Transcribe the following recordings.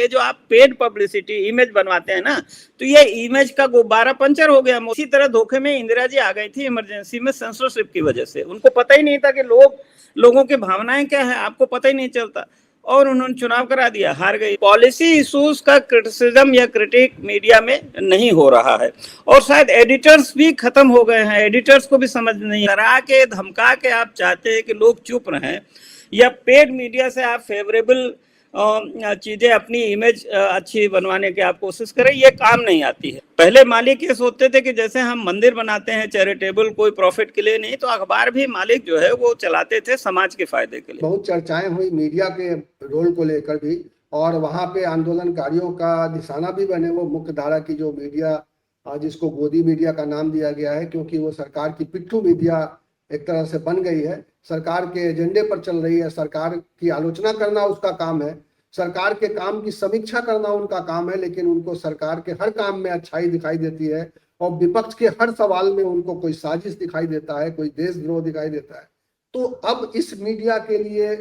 ये जो आप पेड पब्लिसिटी इमेज बनवाते हैं ना, तो ये इमेज का गुब्बारा पंचर हो गया। इसी तरह धोखे में इंदिरा जी आ गई थी इमरजेंसी में सेंसरशिप की वजह से। उनको पता ही नहीं था कि लोगों की भावनाएं क्या है, आपको पता ही नहीं चलता, और उन्होंने चुनाव करा दिया, हार गई। पॉलिसी इश्यूज का क्रिटिसिज्म या क्रिटिक मीडिया में नहीं हो रहा है, और शायद एडिटर्स भी खत्म हो गए हैं। एडिटर्स को भी समझ नहीं, डरा के धमका के आप चाहते हैं कि लोग चुप रहें, या पेड मीडिया से आप फेवरेबल चीजें, अपनी इमेज अच्छी बनवाने की आप कोशिश करें, ये काम नहीं आती है। पहले मालिक ये सोचते थे कि जैसे हम मंदिर बनाते हैं चैरिटेबल, कोई प्रॉफिट के लिए नहीं, तो अखबार भी मालिक जो है वो चलाते थे समाज के फायदे के लिए। बहुत चर्चाएं हुई मीडिया के रोल को लेकर भी, और वहां पे आंदोलनकारियों का निशाना भी बने वो मुख्य धारा की जो मीडिया, जिसको गोदी मीडिया का नाम दिया गया है, क्योंकि वो सरकार की पिट्ठू मीडिया एक तरह से बन गई है। सरकार के एजेंडे पर चल रही है, सरकार की आलोचना करना उसका काम है, सरकार के काम की समीक्षा करना उनका काम है, लेकिन उनको सरकार के हर काम में अच्छाई दिखाई देती है, और विपक्ष के हर सवाल में उनको कोई साजिश दिखाई देता है, कोई देशद्रोह दिखाई देता है। तो अब इस मीडिया के लिए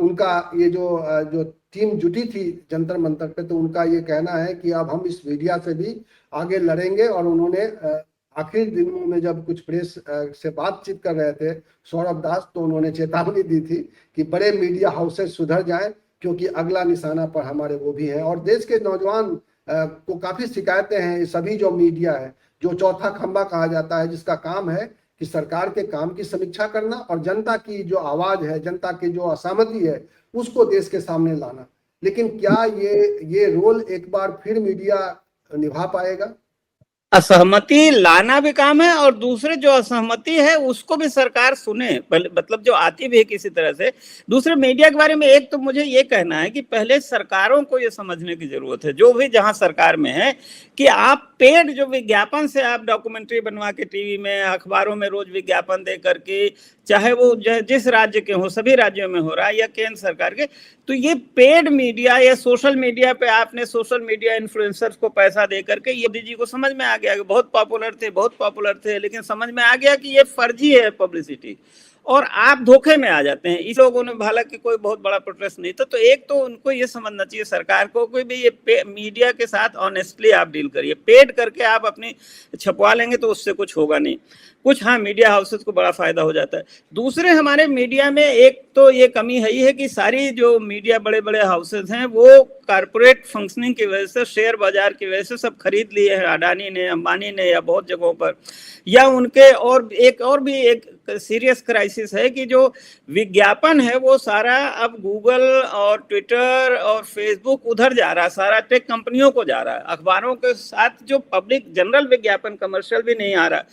उनका ये जो टीम जुटी थी जंतर मंतर पे, तो उनका ये कहना है कि अब हम इस मीडिया से भी आगे लड़ेंगे। और उन्होंने आखिरी दिनों में जब कुछ प्रेस से बातचीत कर रहे थे सौरभ दास, तो उन्होंने चेतावनी दी थी कि बड़े मीडिया हाउसेस सुधर जाएं, क्योंकि अगला निशाना पर हमारे वो भी हैं। और देश के नौजवान को काफी शिकायतें हैं, सभी जो मीडिया है, जो चौथा खंभा कहा जाता है, जिसका काम है कि सरकार के काम की समीक्षा करना और जनता की जो आवाज है, जनता की जो असहमति है, उसको देश के सामने लाना। लेकिन क्या ये रोल एक बार फिर मीडिया निभा पाएगा? असहमति लाना भी काम है, और दूसरे जो असहमति है उसको भी सरकार सुने, मतलब जो आती भी है किसी तरह से। दूसरे मीडिया के बारे में एक तो मुझे ये कहना है कि पहले सरकारों को ये समझने की जरूरत है, जो भी जहां सरकार में है, कि आप पेड जो विज्ञापन से आप डॉक्यूमेंट्री बनवा के टीवी में, अखबारों में रोज विज्ञापन दे करके, चाहे वो जिस राज्य के हो, सभी राज्यों में हो रहा है, या केंद्र सरकार के, तो ये पेड मीडिया या सोशल मीडिया पे आपने सोशल मीडिया इन्फ्लुएंसर्स को पैसा दे करके, ये मोदी जी को समझ में आ गया कि बहुत पॉपुलर थे, लेकिन समझ में आ गया कि ये फर्जी है पब्लिसिटी, और आप धोखे में आ जाते हैं। इस लोगों ने, हालांकि कोई बहुत बड़ा प्रोटेस्ट नहीं था, तो एक तो उनको ये समझना चाहिए सरकार को कि भी ये मीडिया के साथ ऑनेस्टली आप डील करिए। पेड करके आप अपनी छपवा लेंगे तो उससे कुछ होगा नहीं। कुछ हाँ मीडिया हाउसेस को बड़ा फायदा हो जाता है। दूसरे हमारे मीडिया में एक तो ये कमी है ही है कि सारी जो मीडिया बड़े बड़े हाउसेस हैं वो कारपोरेट फंक्शनिंग की वजह से, शेयर बाजार की वजह से सब खरीद लिए हैं अडानी ने, अंबानी ने, या बहुत जगहों पर, या उनके, और भी एक सीरियस क्राइसिस है कि जो विज्ञापन है वो सारा अब गूगल और ट्विटर और फेसबुक उधर जा रहा है, सारा टेक कंपनियों को जा रहा है। अखबारों के साथ जो पब्लिक जनरल विज्ञापन, कमर्शियल भी नहीं आ रहा,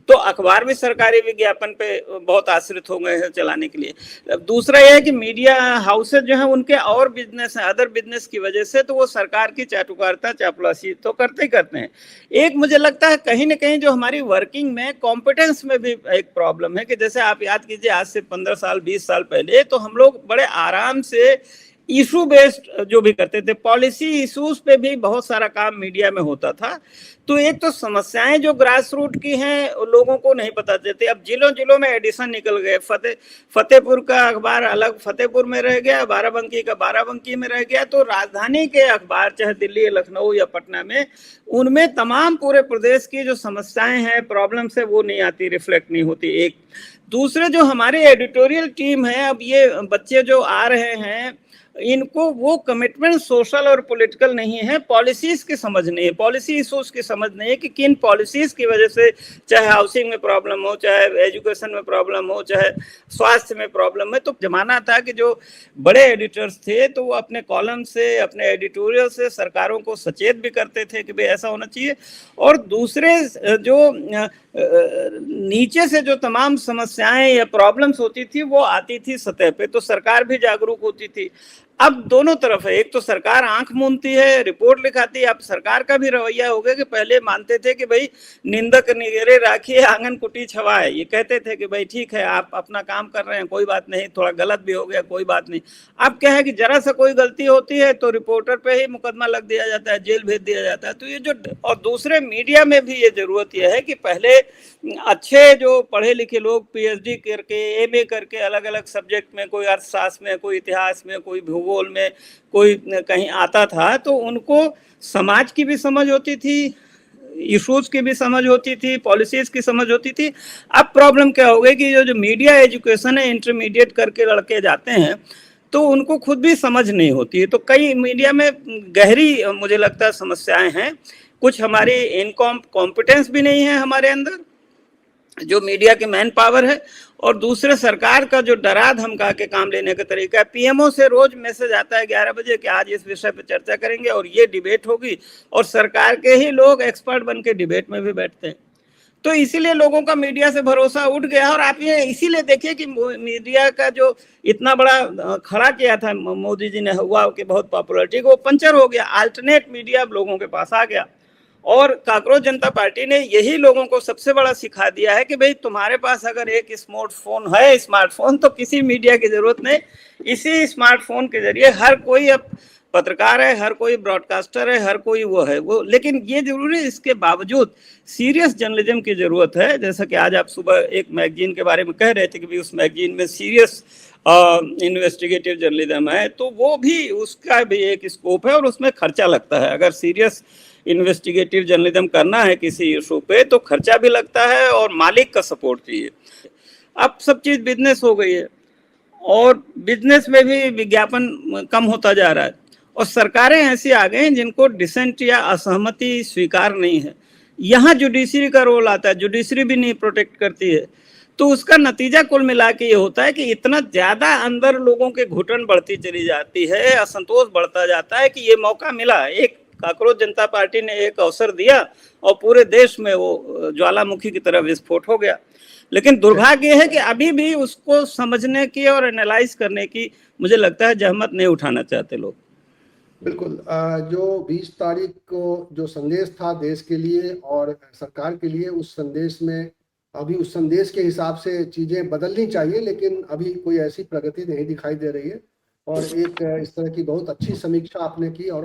तो अखबार भी सरकारी विज्ञापन पे बहुत आश्रित हो गए हैं चलाने के लिए। दूसरा यह है कि मीडिया हाउसेस जो है उनके और बिजनेस है, अदर बिजनेस की वजह से, तो वो सरकार की चाटुकारिता, चापलूसी तो करते ही करते हैं। एक मुझे लगता है कहीं ना कहीं जो हमारी वर्किंग में, कॉम्पिटेंस में भी एक प्रॉब्लम है, कि जैसे आप याद कीजिए आज से 15 साल 20 साल पहले तो हम लोग बड़े आराम से इशू बेस्ड जो भी करते थे, पॉलिसी इश्यूज पे भी बहुत सारा काम मीडिया में होता था। तो एक तो समस्याएं जो ग्रास रूट की हैं लोगों को नहीं पता चलती। अब जिलों जिलों में एडिशन निकल गए, फतेहपुर का अखबार अलग फतेहपुर में रह गया, बाराबंकी का बाराबंकी में रह गया, तो राजधानी के अखबार चाहे दिल्ली, लखनऊ या पटना में, उनमें तमाम पूरे प्रदेश की जो समस्याएं हैं, प्रॉब्लम्स है, वो नहीं आती, रिफ्लेक्ट नहीं होती। एक दूसरे जो हमारे एडिटोरियल टीम है, अब ये बच्चे जो आ रहे हैं, इनको वो कमिटमेंट सोशल और पॉलिटिकल नहीं है, पॉलिसीज की समझ नहीं है, पॉलिसी इश्यूज की समझ नहीं है कि किन पॉलिसीज की वजह से, चाहे हाउसिंग में प्रॉब्लम हो, चाहे एजुकेशन में प्रॉब्लम हो, चाहे स्वास्थ्य में प्रॉब्लम है। तो जमाना था कि जो बड़े एडिटर्स थे तो वो अपने कॉलम से, अपने एडिटोरियल से सरकारों को सचेत भी करते थे कि भाई ऐसा होना चाहिए, और दूसरे जो नीचे से जो तमाम समस्याएं या प्रॉब्लम्स होती थी वो आती थी सतह पे, तो सरकार भी जागरूक होती थी। अब दोनों तरफ है, एक तो सरकार आंख मूंदती है, रिपोर्ट लिखाती है। अब सरकार का भी रवैया हो गया कि पहले मानते थे कि भाई निंदक निगरे राखिए, आंगन कुटी छवाए, ये कहते थे कि भाई ठीक है आप अपना काम कर रहे हैं, कोई बात नहीं, थोड़ा गलत भी हो गया कोई बात नहीं। अब क्या है कि जरा सा कोई गलती होती है तो रिपोर्टर पे ही मुकदमा लग दिया जाता है, जेल भेज दिया जाता है। तो ये जो, और दूसरे मीडिया में भी ये जरूरत यह है कि पहले अच्छे जो पढ़े लिखे लोग, पीएचडी करके, एमए करके, अलग अलग सब्जेक्ट में, कोई अर्थशास्त्र में, कोई इतिहास में, कोई भूगोल भूगोल में कोई कहीं आता था तो उनको समाज की भी समझ होती थी, इश्यूज की भी समझ होती थी, पॉलिसीज की समझ होती थी। अब प्रॉब्लम क्या हो गई कि जो मीडिया एजुकेशन है, इंटरमीडिएट करके लड़के जाते हैं तो उनको खुद भी समझ नहीं होती है। तो कई मीडिया में गहरी मुझे लगता है समस्याएं हैं। कुछ हमारी कॉम्पिटेंस भी नहीं है हमारे अंदर, जो मीडिया की मैन पावर है, और दूसरे सरकार का जो डरा धमका के काम लेने का तरीका है। पीएमओ से रोज मैसेज आता है 11 बजे कि आज इस विषय पर चर्चा करेंगे और ये डिबेट होगी, और सरकार के ही लोग एक्सपर्ट बन के डिबेट में भी बैठते हैं। तो इसीलिए लोगों का मीडिया से भरोसा उठ गया। और आप ये इसीलिए देखिए कि मीडिया का जो इतना बड़ा खड़ा किया था मोदी जी ने हुआ कि बहुत पॉपुलरिटी, वो पंचर हो गया। अल्टरनेट मीडिया अब लोगों के पास आ गया, और कांग्रेस जनता पार्टी ने यही लोगों को सबसे बड़ा सिखा दिया है कि भाई तुम्हारे पास अगर एक स्मार्टफोन तो किसी मीडिया की जरूरत नहीं। इसी स्मार्टफोन के जरिए हर कोई अब पत्रकार है, हर कोई ब्रॉडकास्टर है, हर कोई वो है वो। लेकिन ये जरूरी है, इसके बावजूद सीरियस जर्नलिज्म की जरूरत है। जैसा कि आज आप सुबह एक मैगजीन के बारे में कह रहे थे कि भी उस मैगजीन में सीरियस इन्वेस्टिगेटिव जर्नलिज्म है, तो वो भी, उसका भी एक स्कोप है और उसमें खर्चा लगता है। अगर सीरियस इन्वेस्टिगेटिव जर्नलिज्म करना है किसी इशू पे तो खर्चा भी लगता है और मालिक का सपोर्ट चाहिए। अब सब चीज बिजनेस हो गई है, और बिजनेस में भी विज्ञापन कम होता जा रहा है, और सरकारें ऐसी आ गई हैं जिनको डिसेंट या असहमति स्वीकार नहीं है। यहाँ जुडिशरी का रोल आता है, जुडिशरी भी नहीं प्रोटेक्ट करती है। तो उसका नतीजा कुल मिला के ये होता है कि इतना ज्यादा अंदर लोगों के घुटन बढ़ती चली जाती है, असंतोष बढ़ता जाता है कि ये मौका मिला, एक कांग्रेस जनता पार्टी ने एक अवसर दिया और पूरे देश में वो ज्वालामुखी की तरह विस्फोट हो गया। लेकिन दुर्भाग्य है कि अभी भी उसको समझने की और एनालाइज करने की मुझे लगता है जहमत नहीं उठाना चाहते लोग। बिल्कुल। जो 20 तारीख को जो संदेश था देश के लिए और सरकार के लिए, उस संदेश में अभी उस संदेश के हिसाब से चीजें बदलनी चाहिए, लेकिन अभी कोई ऐसी प्रगति नहीं दिखाई दे रही है। और एक इस तरह की बहुत अच्छी समीक्षा आपने की और